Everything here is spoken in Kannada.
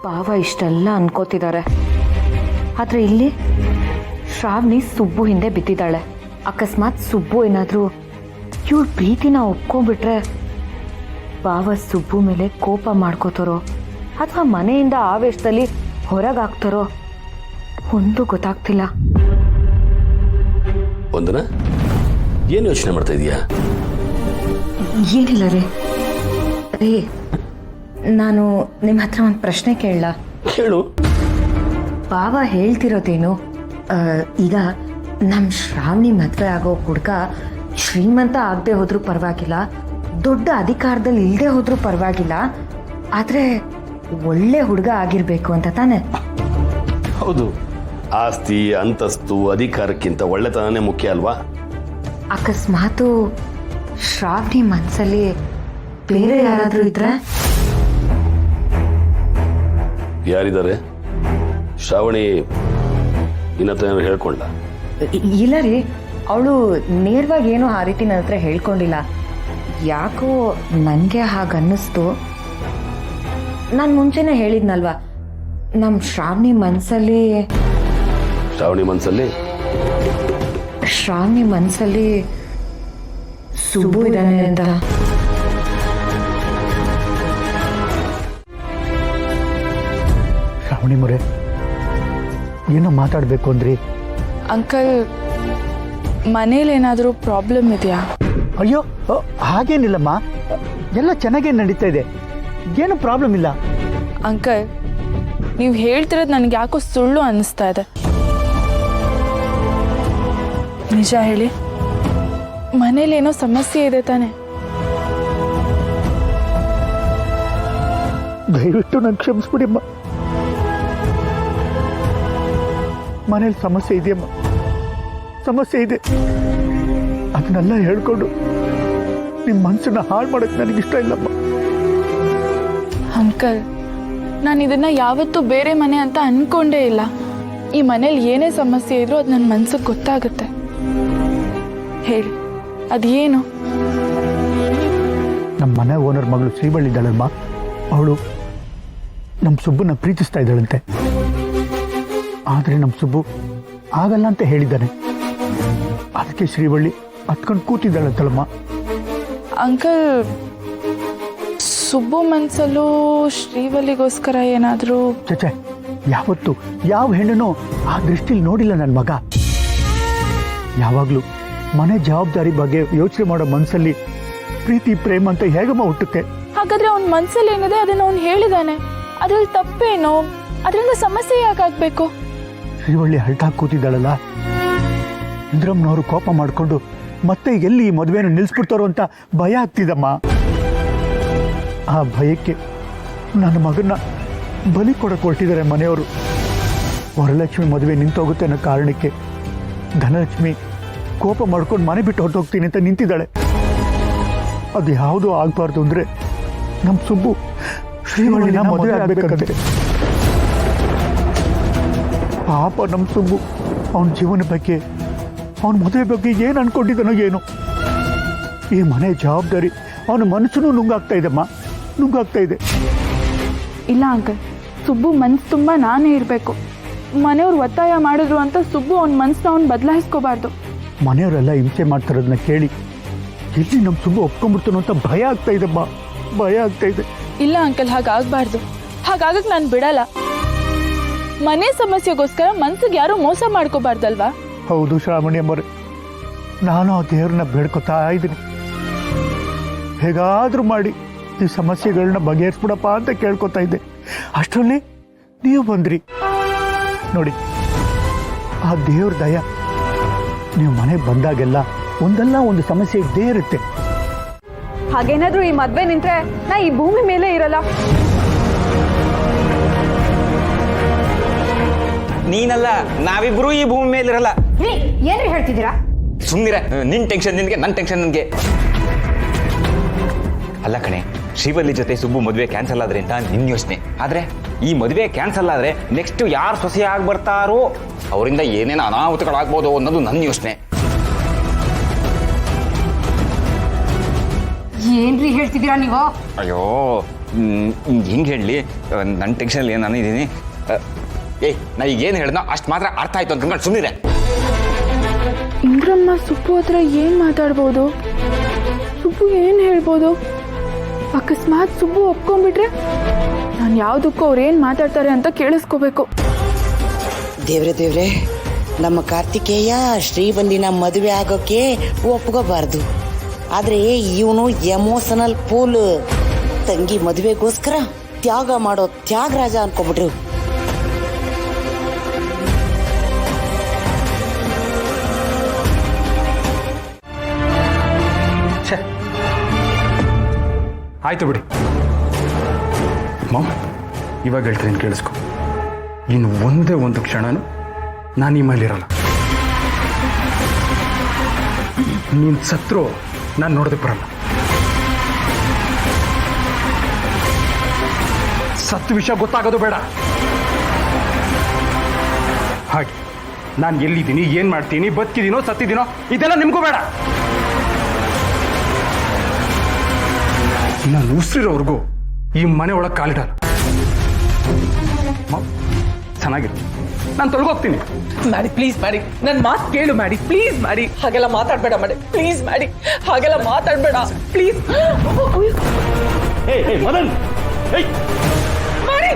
ಭಾವ ಇಷ್ಟೆಲ್ಲ ಅನ್ಕೋತಿದ್ದಾರೆ, ಆದರೆ ಇಲ್ಲಿ ಶ್ರಾವಣಿ ಸುಬ್ಬು ಹಿಂದೆ ಬಿದ್ದಿದ್ದಾಳೆ. ಅಕಸ್ಮಾತ್ ಸುಬ್ಬು ಏನಾದರೂ ಇವಳ ಪ್ರೀತಿನ ಒಪ್ಕೊಂಡ್ಬಿಟ್ರೆ ಭಾವ ಸುಬ್ಬು ಮೇಲೆ ಕೋಪ ಮಾಡ್ಕೋತಾರೋ ಅಥವಾ ಮನೆಯಿಂದ ಆವೇಶದಲ್ಲಿ ಹೊರಗಾಗ್ತಾರೋ ಒಂದು ಗೊತ್ತಾಗ್ತಿಲ್ಲ. ಒಂದನ ಏನು ಯೋಚನೆ ಮಾಡ್ತಾ ಇದೀಯಾ? ಏನಿಲ್ಲ ರೀ, ನಾನು ನಿಮ್ಮ ಹತ್ರ ಒಂದು ಪ್ರಶ್ನೆ ಕೇಳಲ್ಲ? ಕೇಳು. ಭಾವ ಹೇಳ್ತಿರೋದೇನು, ಈಗ ನಮ್ಮ ಶ್ರಾವಣಿ ಮದುವೆ ಆಗೋ ಹುಡುಗ ಶ್ರೀಮಂತ ಆಗದೆ ಹೋದ್ರೂ ಪರವಾಗಿಲ್ಲ, ದೊಡ್ಡ ಅಧಿಕಾರದಲ್ಲಿ ಇಲ್ಲದೆ ಹೋದ್ರೂ ಪರವಾಗಿಲ್ಲ, ಆದರೆ ಒಳ್ಳೆ ಹುಡುಗ ಆಗಿರಬೇಕು ಅಂತ ತಾನೆ? ಹೌದು, ಆಸ್ತಿ ಅಂತಸ್ತು ಅಧಿಕಾರಕ್ಕಿಂತ ಒಳ್ಳೆತನನೇ ಮುಖ್ಯ ಅಲ್ವಾ? ಅಕಸ್ಮಾತು ಶ್ರಾವಣಿ ಮನಸ್ಸಲ್ಲಿ ಬೇರೆ ಯಾರಾದರೂ ಇದ್ರೆ? ಯಾರಿದ್ದಾರೆ? ಶ್ರಾವಣಿ ನಿನ್ನತ್ರ ಏನಾದ್ರು ಹೇಳ್ಕೊಂಡ? ಇಲ್ಲ ರೀ, ಅವಳು ನೇರವಾಗಿ ಏನೋ ಆ ರೀತಿ ನನ್ನ ಹತ್ರ ಹೇಳ್ಕೊಂಡಿಲ್ಲ. ಯಾಕೋ ನನಗೆ ಹಾಗನ್ನಿಸ್ತು. ನಾನು ಮುಂಚೆನೇ ಹೇಳಿದ್ನಲ್ವಾ, ನಮ್ಮ ಶ್ರಾವಣಿ ಮನಸ್ಸಲ್ಲಿ ಸುಬ್ಬು ಇದ್ದಾನೆ ಅಂತ. ಶ್ರಾವಣಿ ಮೊರೆ, ಏನೋ ಮಾತಾಡಬೇಕು ಅಂದ್ರಿ? ಅಂಕಲ್, ಮನೇಲೇನಾದರೂ ಪ್ರಾಬ್ಲಮ್ ಇದೆಯಾ? ಅಯ್ಯೋ, ಹಾಗೇನಿಲ್ಲಮ್ಮ, ಎಲ್ಲ ಚೆನ್ನಾಗೇ ನಡೀತಾ ಇದೆ, ಏನು ಪ್ರಾಬ್ಲಮ್ ಇಲ್ಲ. ಅಂಕಲ್, ನೀವು ಹೇಳ್ತಿರೋದು ನನಗೆ ಯಾಕೋ ಸುಳ್ಳು ಅನ್ನಿಸ್ತಾ ಇದೆ. ನಿಜ ಹೇಳಿ, ಮನೇಲೇನೋ ಸಮಸ್ಯೆ ಇದೆ ತಾನೆ? ದಯವಿಟ್ಟು ನಂಗೆ ಕ್ಷಮಿಸ್ಬಿಡಿಮ್ಮ. ಮನೇಲಿ ಸಮಸ್ಯೆ ಇದೆಯಮ್ಮ, ಸಮಸ್ಯೆ ಇದೆ. ಅದನ್ನೆಲ್ಲ ಹೇಳ್ಕೊಂಡು ನಿಮ್ಮ ಮನಸ್ಸನ್ನ ಹಾಳು ಮಾಡೋಕ್ಕೆ ನನಗಿಷ್ಟ ಇಲ್ಲಮ್ಮ. ಅಂಕಲ್, ನಾನು ಇದನ್ನ ಯಾವತ್ತೂ ಬೇರೆ ಮನೆ ಅಂತ ಅನ್ಕೊಂಡೇ ಇಲ್ಲ. ಈ ಮನೇಲಿ ಏನೇ ಸಮಸ್ಯೆ ಇದ್ರೂ ಅದು ನನ್ನ ಮನ್ಸಿಗೆ ಗೊತ್ತಾಗುತ್ತೆ. ಹೇಳಿ, ಅದೇನು? ನಮ್ಮ ಮನೆ ಓನರ್ ಮಗಳು ಶ್ರೀವಳ್ಳಿದ್ದಾಳಮ್ಮ, ಅವಳು ನಮ್ಮ ಸುಬ್ಬನ್ನ ಪ್ರೀತಿಸ್ತಾ ಇದ್ದಾಳಂತೆ. ಆದರೆ ನಮ್ಮ ಸುಬ್ಬು ಆಗಲ್ಲ ಅಂತ ಹೇಳಿದ್ದಾನೆ. ಅದಕ್ಕೆ ಶ್ರೀವಳ್ಳಿ ಹತ್ಕೊಂಡು ಕೂತಿದ್ದಾಳಂತಳಮ್ಮ. ಅಂಕಲ್, ಸುಬ್ಬು ಮನ್ಸಲ್ಲೂ ಶ್ರೀವಲ್ಲಿಗೋಸ್ಕರ ಏನಾದರೂ? ಚಚೆ, ಯಾವತ್ತು ಯಾವ ಹೆಣ್ಣನ್ನು ಆ ದೃಷ್ಟಿಲಿ ನೋಡಿಲ್ಲ ನನ್ನ ಮಗ. ಯಾವಾಗಲೂ ಮನೆ ಜವಾಬ್ದಾರಿ ಬಗ್ಗೆ ಯೋಚನೆ ಮಾಡೋ ಮನಸ್ಸಲ್ಲಿ ಪ್ರೀತಿ ಪ್ರೇಮ ಅಂತ ಹೇಗಮ್ಮ ಹುಟ್ಟುತ್ತೆ? ಹಾಗಾದ್ರೆ ಅವನ ಮನ್ಸಲ್ಲಿ ಏನಿದೆ ಅದನ್ನ ಅವನು ಹೇಳಿದಾನೆ, ಅದ್ರಲ್ಲಿ ತಪ್ಪೇನೋ? ಅದರಿಂದ ಸಮಸ್ಯೆ ಯಾಕಾಗಬೇಕು? ಶ್ರೀವಳ್ಳಿ ಹಲ್ಟಾಗಿ ಕೂತಿದ್ದಾಳಲ್ಲ, ಇಂದ್ರಮ್ಮನವರು ಕೋಪ ಮಾಡಿಕೊಂಡು ಮತ್ತೆ ಎಲ್ಲಿ ಈ ಮದುವೆಯನ್ನು ನಿಲ್ಲಿಸ್ಬಿಡ್ತಾರೋ ಅಂತ ಭಯ ಆಗ್ತಿದಮ್ಮ. ಆ ಭಯಕ್ಕೆ ನನ್ನ ಮಗನ್ನ ಬಲಿ ಕೊಡಕ್ಕೆ ಹೊರಟಿದ್ದಾರೆ ಮನೆಯವರು. ವರಲಕ್ಷ್ಮಿ ಮದುವೆ ನಿಂತೋಗುತ್ತೆ ಅನ್ನೋ ಕಾರಣಕ್ಕೆ ಧನಲಕ್ಷ್ಮಿ ಕೋಪ ಮಾಡ್ಕೊಂಡು ಮನೆ ಬಿಟ್ಟು ಹೊರಟೋಗ್ತೀನಿ ಅಂತ ನಿಂತಿದ್ದಾಳೆ. ಅದು ಯಾವುದೂ ಆಗಬಾರ್ದು ಅಂದರೆ ನಮ್ಮ ಸುಬ್ಬು ಶ್ರೀವಳ್ಳಿನ ಮದುವೆ ಆಗಬೇಕಂತೆ. ಪಾಪ ನಮ್ಮ ಸುಬ್ಬು ಅವನ ಜೀವನ ಬಗ್ಗೆ, ಅವನ ಮದುವೆ ಬಗ್ಗೆ ಏನು ಅನ್ಕೊಂಡಿದ್ದಾನೋ ಏನು. ಈ ಮನೆ ಜವಾಬ್ದಾರಿ ಅವನ ಮನಸ್ಸನ್ನು ನುಂಗಾಗ್ತಾ ಇದೆಮ್ಮ, ನುಂಗಾಗ್ತಾ ಇದೆ. ಇಲ್ಲ ಅಂಕಲ್, ಸುಬ್ಬು ಮನ್ಸು ತುಂಬ ನಾನೇ ಇರಬೇಕು. ಮನೆಯವ್ರು ಒತ್ತಾಯ ಮಾಡಿದ್ರು ಅಂತ ಸುಬ್ಬು ಅವನ ಮನಸ್ಸನ್ನ ಅವ್ನು ಬದಲಾಯಿಸ್ಕೋಬಾರ್ದು. ಮನೆಯವರೆಲ್ಲ ಹಿಂಸೆ ಮಾಡ್ತಾರೋದನ್ನ ಕೇಳಿ ಎಲ್ಲಿ ನಮ್ಮ ಸುಬ್ಬು ಒಪ್ಕೊಂಡ್ಬಿಡ್ತಾನೋ ಅಂತ ಭಯ ಆಗ್ತಾ ಇದೆಮ್ಮ, ಭಯ ಆಗ್ತಾ ಇದೆ. ಇಲ್ಲ ಅಂಕಲ್, ಹಾಗಾಗಬಾರ್ದು. ಹಾಗಾಗಕ್ಕೆ ನಾನು ಬಿಡಲ್ಲ. ಮನೆ ಸಮಸ್ಯೆಗೋಸ್ಕರ ಮನ್ಸಿಗೆ ಯಾರು ಮೋಸ ಮಾಡ್ಕೋಬಾರ್ದಲ್ವಾ? ಹೌದು ಶ್ರಾವಣಿ ಅಮ್ಮರೇ, ನಾನು ಆ ದೇವ್ರನ್ನ ಬೇಡ್ಕೊತಾ ಇದ್ದೀನಿ. ಹೇಗಾದರೂ ಮಾಡಿ ಈ ಸಮಸ್ಯೆಗಳನ್ನ ಬಗೆಹರಿಸ್ಬಿಡಪ್ಪ ಅಂತ ಕೇಳ್ಕೊತಾ ಇದ್ದೆ. ಅಷ್ಟರಲ್ಲಿ ನೀವು ಬಂದ್ರಿ ನೋಡಿ. ಆ ದೇವ್ರ ದಯ, ನೀವು ಮನೆಗೆ ಬಂದಾಗೆಲ್ಲ ಒಂದಲ್ಲ ಒಂದು ಸಮಸ್ಯೆ ಇದ್ದೇ ಇರುತ್ತೆ. ಹಾಗೇನಾದ್ರೂ ಈ ಮದ್ವೆ ನಿಂತ್ರೆ ನಾ ಈ ಭೂಮಿ ಮೇಲೆ ಇರಲ್ಲ. ನೀನಲ್ಲ, ನಾವಿಬ್ರು ಈ ಭೂಮಿ ಮೇಲೆ ಇರಲ್ಲ. ಏನ್ರಿ ಹೇಳ್ತಿದ್ದೀರಾ? ಸುಮ್ಮನಿರ, ನಿನ್ ಟೆನ್ಷನ್ ನಿನ್ಗೆ, ನನ್ನ ಟೆನ್ಷನ್ ನನಗೆ. ಅಲ್ಲ ಕಣೆ, ಶ್ರೀವಲ್ಲಿ ಜೊತೆ ಸುಬ್ಬು ಮದುವೆ ಕ್ಯಾನ್ಸಲ್ ಆದ್ರೆ ಅಂತ ನಿನ್ನ ಯೋಚನೆ. ಆದ್ರೆ ಈ ಮದುವೆ ಕ್ಯಾನ್ಸಲ್ ಆದ್ರೆ ನೆಕ್ಸ್ಟ್ ಯಾರು ಸೊಸೆ ಆಗಿ ಬರ್ತಾರೋ ಅವರಿಂದ ಏನೇನು ಅನಾಹುತಗಳಾಗ್ಬೋದು ಅನ್ನೋದು ನನ್ನ ಯೋಚನೆ. ಏನ್ರಿ ಹೇಳ್ತಿದ್ದೀರಾ ನೀವು? ಅಯ್ಯೋ, ಹೆಂಗೆ ಹೇಳಲಿ, ನನ್ನ ಟೆನ್ಷನಲ್ಲಿ ನಾನು ಇದ್ದೀನಿ. ನಾ ಈಗ ಏನು ಹೇಳ್ದೋ ಅಷ್ಟು ಮಾತ್ರ ಅರ್ಥ ಆಯ್ತು ಅಂತ ಸುಮ್ಮನೆ. ಇಂದ್ರಮ್ಮ ಸುಬ್ಬು ಹತ್ರ ಏನು ಮಾತಾಡ್ಬೋದು? ಸುಬ್ಬು ಏನು ಹೇಳ್ಬೋದು? ಅಕಸ್ಮಾತ್ ಸುಬ್ಬು ಒಪ್ಕೊಂಡ್ಬಿಟ್ರೆ ನಾನು ಯಾವುದಕ್ಕೂ ಅವ್ರು ಏನು ಮಾತಾಡ್ತಾರೆ ಅಂತ ಕೇಳಿಸ್ಕೋಬೇಕು. ದೇವ್ರೆ, ನಮ್ಮ ಕಾರ್ತಿಕೇಯ ಶ್ರೀಬಂದಿನ ಮದುವೆ ಆಗೋಕ್ಕೆ ಒಪ್ಕೋಬಾರ್ದು. ಆದರೆ ಇವನು ಎಮೋಷನಲ್ ಫೂಲ್. ತಂಗಿ ಮದುವೆಗೋಸ್ಕರ ತ್ಯಾಗ ಮಾಡೋ ತ್ಯಾಗರಾಜ ಅನ್ಕೊಬಿಟ್ರು. ಆಯ್ತು ಬಿಡಿ ಮಾಮ್, ಇವಾಗ ಹೇಳ್ತೀನಿ ಕೇಳಿಸ್ಕೊ. ಇನ್ನು ಒಂದೇ ಒಂದು ಕ್ಷಣನೂ ನಾನು ನಿಮ್ಮಲ್ಲಿರಲ್ಲ. ನೀನು ಸತ್ರು ನಾನು ನೋಡೋದಕ್ಕೆ ಬರಲ್ಲ. ಸತ್ತು ವಿಷಯ ಗೊತ್ತಾಗೋದು ಬೇಡ. ಹಾಗೆ ನಾನು ಎಲ್ಲಿದ್ದೀನಿ, ಏನು ಮಾಡ್ತೀನಿ, ಬದುಕಿದ್ದೀನೋ ಸತ್ತಿದ್ದೀನೋ ಇದೆಲ್ಲ ನಿಮಗೂ ಬೇಡ. ನಾನು ಉಸಿರಿರೋರ್ಗೂ ಈ ಮನೆ ಒಳಗೆ ಕಾಲಿಡಲ್ಲ. ಚೆನ್ನಾಗಿರು, ನಾನು ತೊಳಗೋಗ್ತೀನಿ. ಮಾಡಿ ಪ್ಲೀಸ್ ಮಾಡಿ, ನನ್ನ ಮಾತು ಕೇಳು ಮಾಡಿ, ಪ್ಲೀಸ್ ಮಾಡಿ. ಹಾಗೆಲ್ಲ ಮಾತಾಡ್ಬೇಡ ಮಾಡಿ, ಪ್ಲೀಸ್ ಮಾಡಿ. ಹಾಗೆಲ್ಲ ಮಾತಾಡ್ಬೇಡ ಪ್ಲೀಸ್. ಮದನ್ ಮಾಡಿ